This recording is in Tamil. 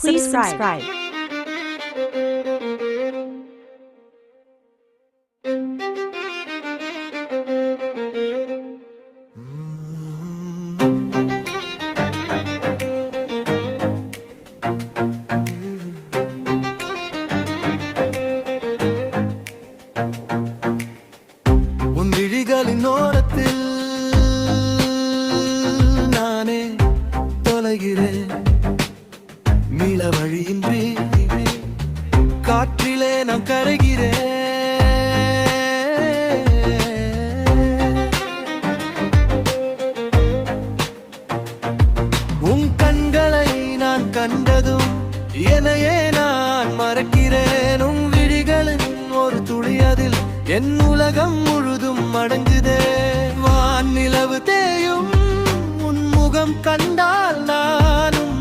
subscribe. உன் விழிகளின் ஓரத்தில் நானே தொலைகிறேன், மீள வழியின்றி காற்றிலே நான் கரைகிறேன். உன் கண்களை நான் கண்டதும் என்னையே நான் மறக்கிறேன். உன் விழிகளின் ஒரு துளி அதில் என் உலகம் முழுதும் அடங்குதே. வான் நிலவு தேயும் உன் முகம் கண்டால் நானும்